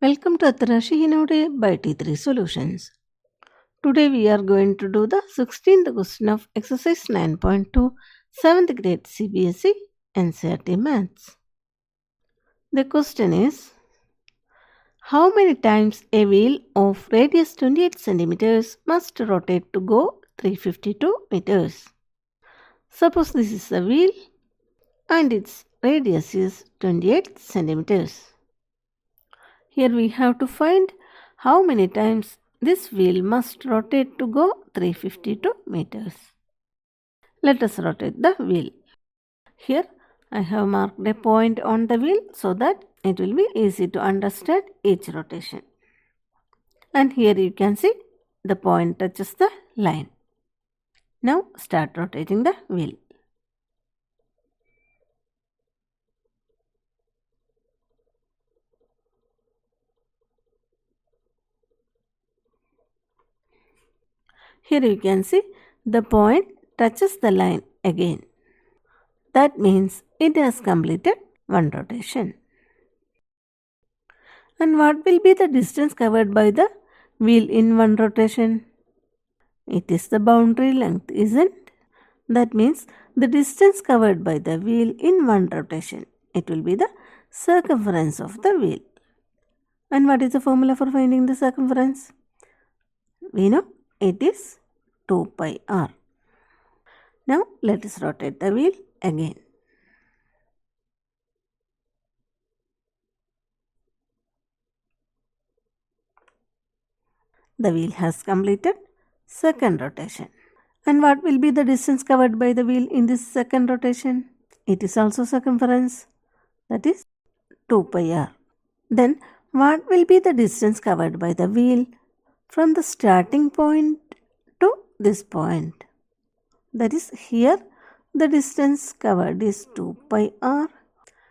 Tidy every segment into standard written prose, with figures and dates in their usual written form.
Welcome to Atarashi Hinode by T3 Solutions. Today we are going to do the 16th question of exercise 9.2 7th grade CBSE NCERT Maths. The question is, how many times a wheel of radius 28 centimeters must rotate to go 352 meters? Suppose this is a wheel and its radius is 28 centimeters. Here we have to find how many times this wheel must rotate to go 352 meters. Let us rotate the wheel. Here I have marked a point on the wheel so that it will be easy to understand each rotation. And here you can see the point touches the line. Now start rotating the wheel. Here you can see the point touches the line again. That means it has completed one rotation. And what will be the distance covered by the wheel in one rotation? It is the boundary length, isn't it? That means the distance covered by the wheel in one rotation. It will be the circumference of the wheel. And what is the formula for finding the circumference? We know it is 2 pi r. Now let us rotate the wheel again. The wheel has completed second rotation. And what will be the distance covered by the wheel in this second rotation? It is also circumference, that is 2 pi r. Then what will be the distance covered by the wheel from the starting point to this point? That is, here the distance covered is 2 pi r,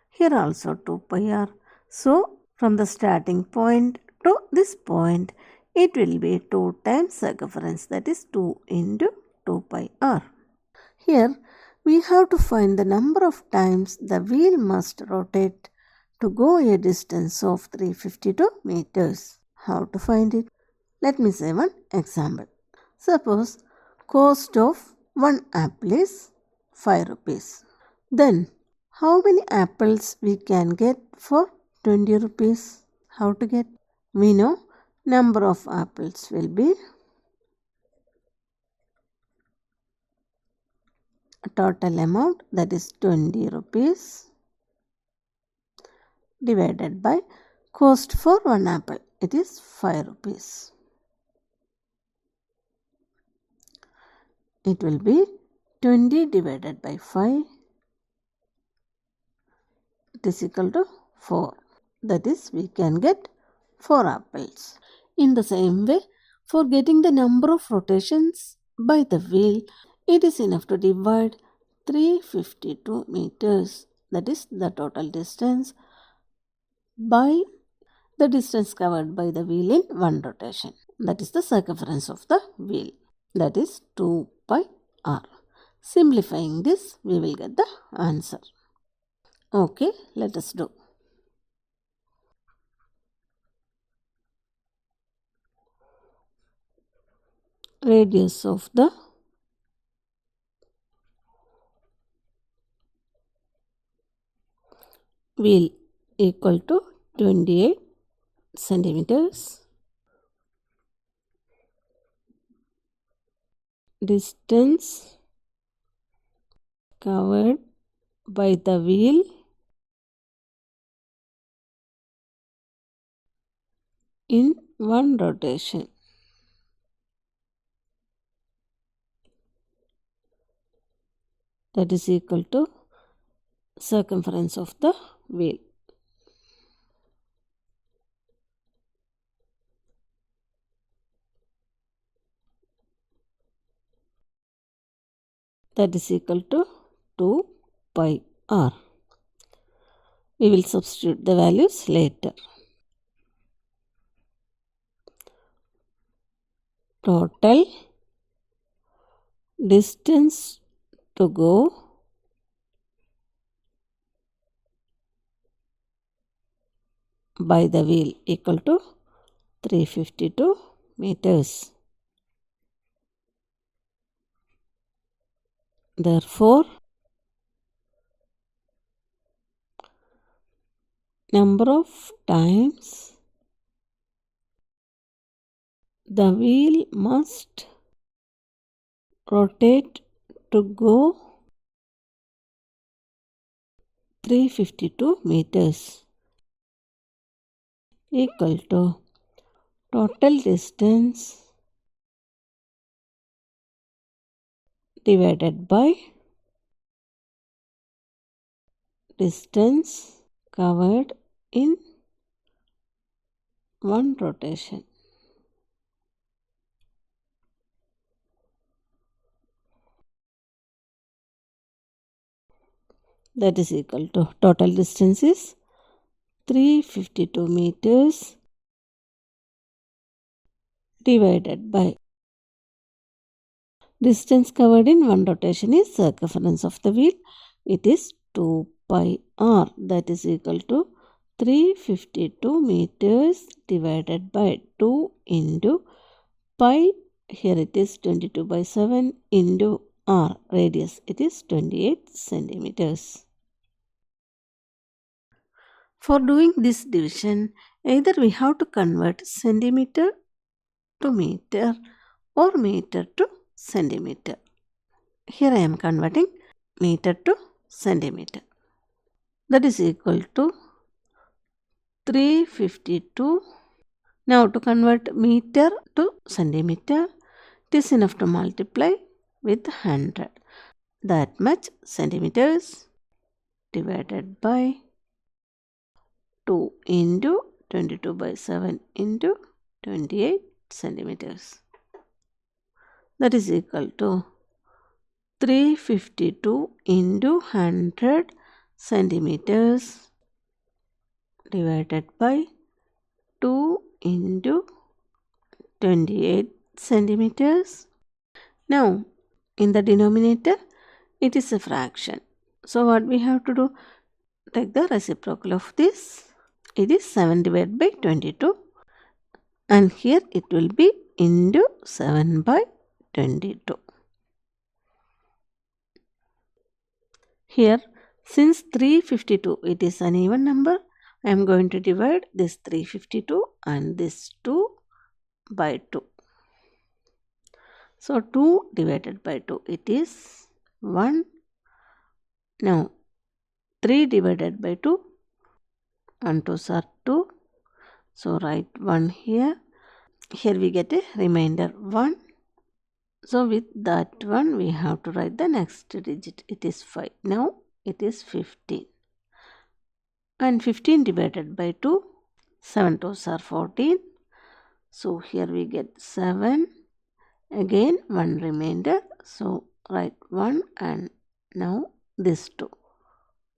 here also 2 pi r. So from the starting point to this point, it will be 2 times circumference, that is 2 into 2 pi r. Here we have to find the number of times the wheel must rotate to go a distance of 352 meters. How to find it? Let me say one example. Suppose cost of one apple is 5 rupees. Then how many apples we can get for 20 rupees? How to get? We know number of apples will be total amount, that is 20 rupees, divided by cost for one apple, it is 5 rupees. It will be 20 divided by 5, it is equal to 4. That is, we can get 4 apples. In the same way, for getting the number of rotations by the wheel, it is enough to divide 352 meters, that is the total distance, by the distance covered by the wheel in one rotation. That is the circumference of the wheel, that is 2 pi r. Simplifying this, we will get the answer. Okay, let us do. Radius of the wheel equal to 28 centimeters. Distance covered by the wheel in one rotation. That is equal to circumference of the wheel. That is equal to 2 pi r. We will substitute the values later. Total distance to go by the wheel equal to 352 meters. Therefore, number of times the wheel must rotate to go 352 meters equal to total distance divided by distance covered in one rotation. That is equal to total distance is 352 meters divided by distance covered in one rotation is circumference of the wheel. It is 2 pi r, that is equal to 352 meters divided by 2 into pi, here it is 22 by 7 into r, radius it is 28 centimeters. For doing this division, either we have to convert centimeter to meter or meter to centimeter. Here I am converting meter to centimeter. That is equal to 352. Now to convert meter to centimeter, it is enough to multiply with 100. That much centimeters divided by 2 into 22 by 7 into 28 centimeters. That is equal to 352 into 100 centimeters divided by 2 into 28 centimeters. Now, in the denominator, it is a fraction. So, what we have to do? Take the reciprocal of this. It is 7 divided by 22. And here it will be into 7 by 22. Here, since 352, it is an even number, I am going to divide this 352 and this 2 by 2. So, 2 divided by 2, it is 1. Now, 3 divided by 2, 1 2s are 2. So, write 1 here. Here we get a remainder 1. So, with that one, we have to write the next digit. It is 5. Now, it is 15. And 15 divided by 2, 7 2s are 14. So, here we get 7. Again, 1 remainder. So, write 1 and now this 2.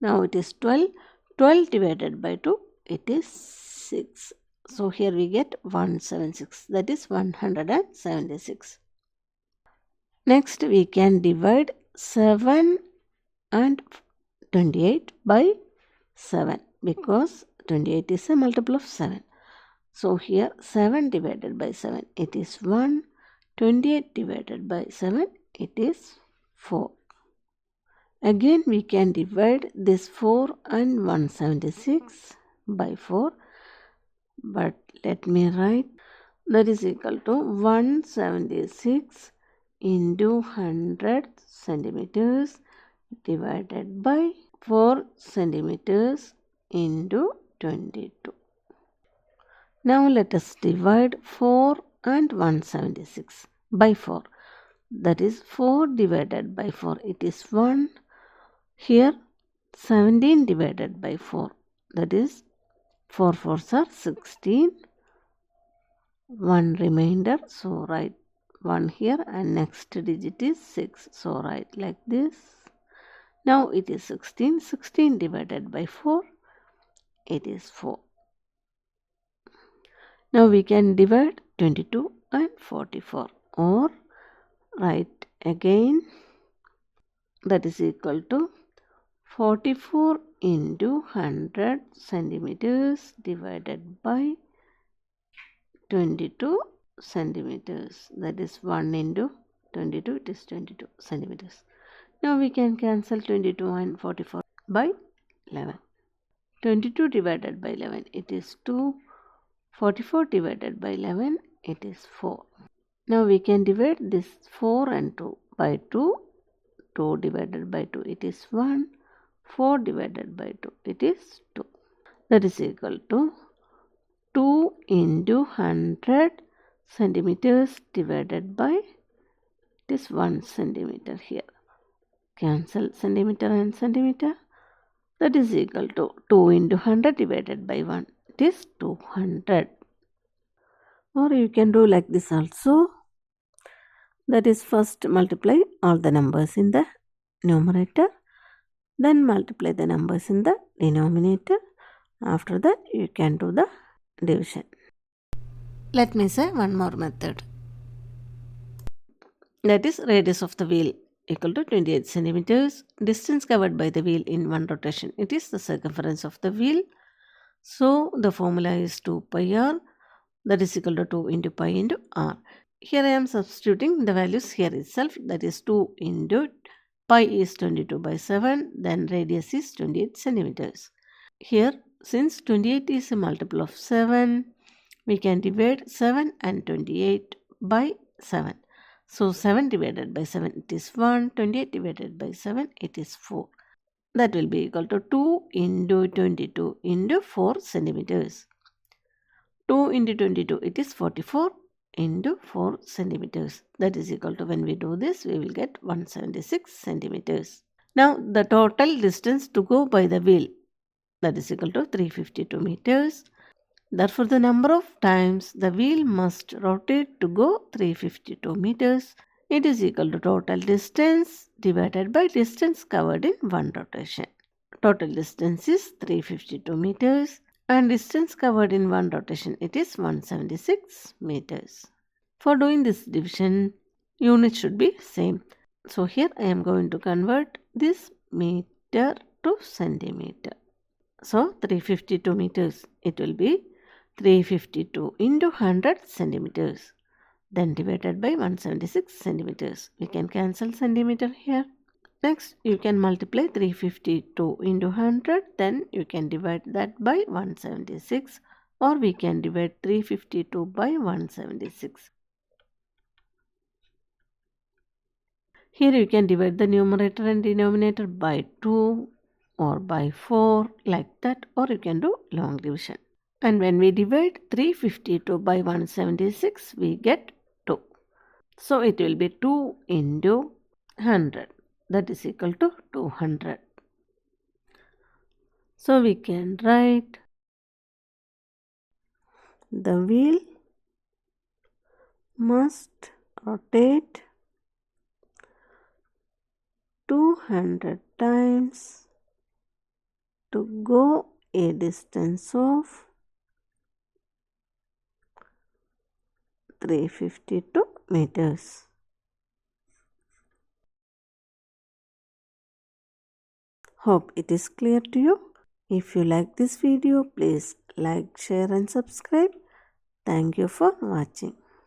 Now, it is 12. 12 divided by 2, it is 6. So, here we get 176. That is 176. Next, we can divide 7 and 28 by 7 because 28 is a multiple of 7. So, here 7 divided by 7, it is 1. 28 divided by 7, it is 4. Again, we can divide this 4 and 176 by 4. But let me write that is equal to 176 into 100 centimeters divided by 4 centimeters into 22. Now let us divide 4 and 176 by 4. That is 4 divided by 4. It is 1. Here 17 divided by 4. That is 4 4s are 16. 1 remainder. So write 1 here and next digit is 6. So write like this. Now it is 16. 16 divided by 4. It is 4. Now we can divide 22 and 44 or write again that is equal to 44 into 100 centimeters divided by 22 centimeters. That is 1 into 22, it is 22 centimeters. Now we can cancel 22 and 44 by 11. 22 divided by 11, it is 2. 44 divided by 11, it is 4. Now we can divide this 4 and 2 by 2. 2 divided by 2, it is 1. 4 divided by 2, it is 2. That is equal to 2 into 100 centimeters divided by, it is 1 centimeter here. Cancel centimeter and centimeter. That is equal to 2 into 100 divided by 1. It is 200. Or you can do like this also. That is, first multiply all the numbers in the numerator. Then multiply the numbers in the denominator. After that, you can do the division. Let me say one more method. That is, radius of the wheel equal to 28 centimeters. Distance covered by the wheel in one rotation, it is the circumference of the wheel. So the formula is 2 pi r, that is equal to 2 into pi into r. Here I am substituting the values here itself, that is 2 into pi is 22 by 7, then radius is 28 centimeters. Here, since 28 is a multiple of 7, we can divide 7 and 28 by 7. So 7 divided by 7, it is 1. 28 divided by 7, it is 4. That will be equal to 2 into 22 into 4 centimeters. 2 into 22, it is 44 into 4 centimeters. That is equal to, when we do this, we will get 176 centimeters. Now the total distance to go by the wheel, that is equal to 352 meters. Therefore, the number of times the wheel must rotate to go 352 meters. It is equal to total distance divided by distance covered in one rotation. Total distance is 352 meters and distance covered in one rotation, it is 176 meters. For doing this division, units should be same. So here I am going to convert this meter to centimeter. So 352 meters, it will be 352 into 100 centimeters, then divided by 176 centimeters. We can cancel centimeter here. Next, you can multiply 352 into 100, then you can divide that by 176, or we can divide 352 by 176. Here you can divide the numerator and denominator by 2 or by 4, like that, or you can do long division. And when we divide 352 by 176, we get 2. So it will be 2 into 100. That is equal to 200. So we can write the wheel must rotate 200 times to go a distance of 352 meters. Hope it is clear to you. If you like this video, please like, share and subscribe. Thank you for watching.